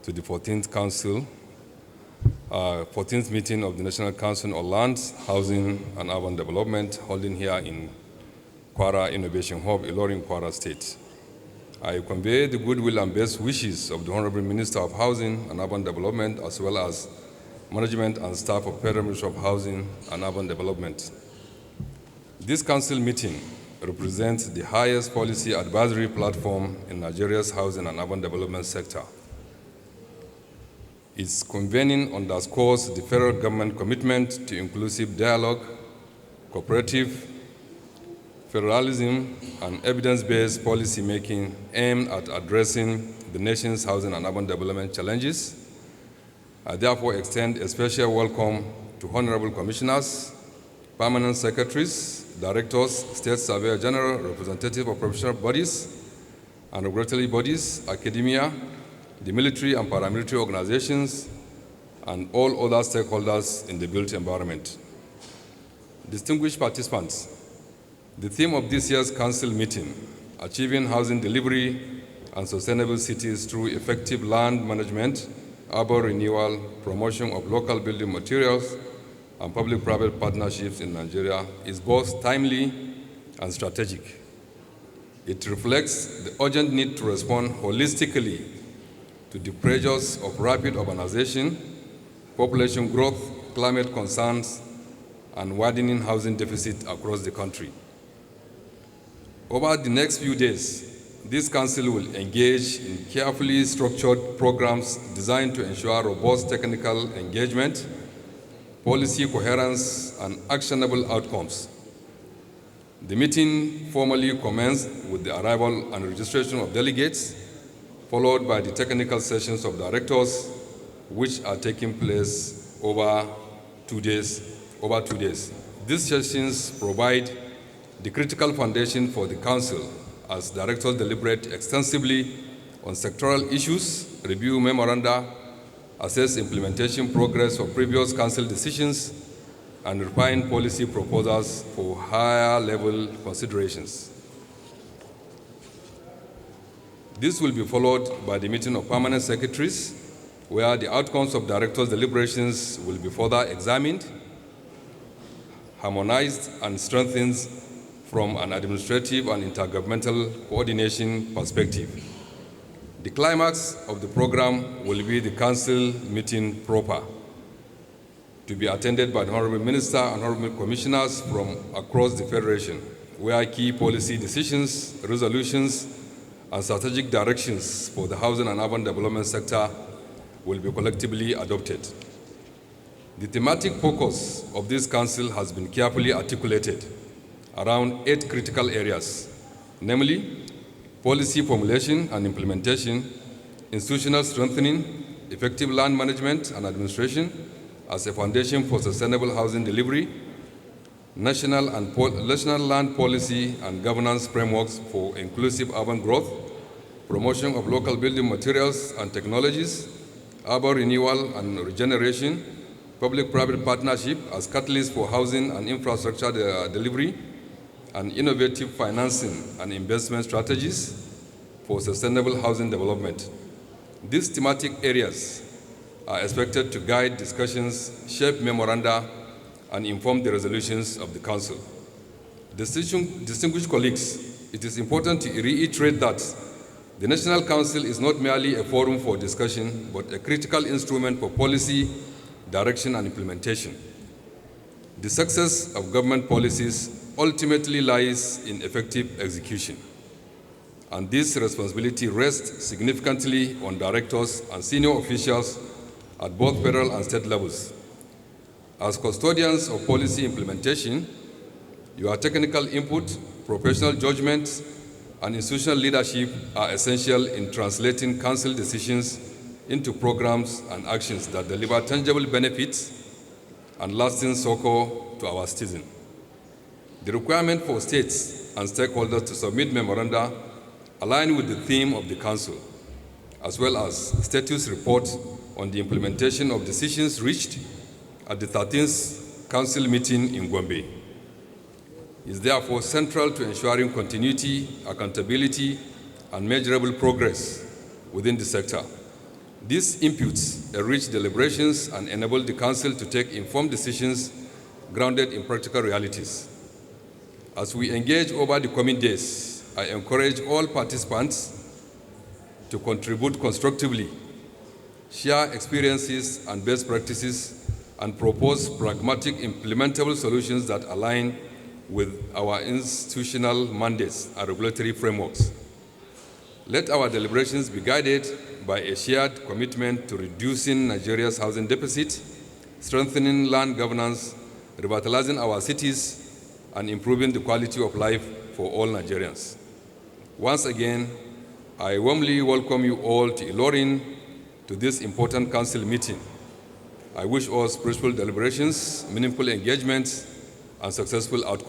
to the 14th meeting of the National Council on Land, Housing and Urban Development, holding here in Kwara Innovation Hub, Ilorin, Kwara State. I convey the goodwill and best wishes of the Honourable Minister of Housing and Urban Development, as well as management and staff of Federal Ministry of Housing and Urban Development. This council meeting represents the highest policy advisory platform in Nigeria's housing and urban development sector. Its convening underscores the federal government commitment to inclusive dialogue, cooperative, federalism, and evidence-based policy making aimed at addressing the nation's housing and urban development challenges. I therefore extend a special welcome to Honourable Commissioners, Permanent Secretaries, Directors, State Surveyors-General, representative of professional bodies and regulatory bodies, academia, the military and paramilitary organizations, and all other stakeholders in the built environment. Distinguished participants, the theme of this year's council meeting, Achieving Housing Delivery and Sustainable Cities Through Effective Land Management, Urban Renewal, Promotion of Local Building Materials, and Public-Private Partnerships in Nigeria, is both timely and strategic. It reflects the urgent need to respond holistically to the pressures of rapid urbanization, population growth, climate concerns, and widening housing deficit across the country. Over the next few days, this council will engage in carefully structured programs designed to ensure robust technical engagement, policy coherence, and actionable outcomes. The meeting formally commenced with the arrival and registration of delegates, followed by the technical sessions of directors, which are taking place over 2 days. These sessions provide the critical foundation for the council as directors deliberate extensively on sectoral issues, review memoranda, assess implementation progress of previous council decisions, and refine policy proposals for higher level considerations. This will be followed by the meeting of permanent secretaries, where the outcomes of directors' deliberations will be further examined, harmonized, and strengthened from an administrative and intergovernmental coordination perspective. The climax of the program will be the council meeting proper, to be attended by the Honourable Minister and Honourable Commissioners from across the Federation, where key policy decisions, resolutions, and strategic directions for the housing and urban development sector will be collectively adopted. The thematic focus of this council has been carefully articulated around 8 critical areas, namely policy formulation and implementation, institutional strengthening, effective land management and administration as a foundation for sustainable housing delivery, national land policy and governance frameworks for inclusive urban growth, promotion of local building materials and technologies, urban renewal and regeneration, public-private partnership as catalyst for housing and infrastructure delivery, and innovative financing and investment strategies for sustainable housing development. These thematic areas are expected to guide discussions, shape memoranda, and inform the resolutions of the Council. Distinguished colleagues, it is important to reiterate that the National Council is not merely a forum for discussion, but a critical instrument for policy, direction, and implementation. The success of government policies ultimately lies in effective execution, and this responsibility rests significantly on directors and senior officials at both federal and state levels. As custodians of policy implementation, your technical input, professional judgment, and institutional leadership are essential in translating council decisions into programs and actions that deliver tangible benefits and lasting succor to our citizens. The requirement for states and stakeholders to submit memoranda align with the theme of the Council, as well as a status report on the implementation of decisions reached at the 13th Council meeting in Gombe. Is therefore central to ensuring continuity, accountability, and measurable progress within the sector. These inputs enrich deliberations and enable the Council to take informed decisions grounded in practical realities. As we engage over the coming days, I encourage all participants to contribute constructively, share experiences and best practices, and propose pragmatic, implementable solutions that align with our institutional mandates and regulatory frameworks. Let our deliberations be guided by a shared commitment to reducing Nigeria's housing deficit, strengthening land governance, revitalizing our cities, and improving the quality of life for all Nigerians. Once again, I warmly welcome you all to Ilorin to this important council meeting. I wish us fruitful deliberations, meaningful engagements, and successful outcomes.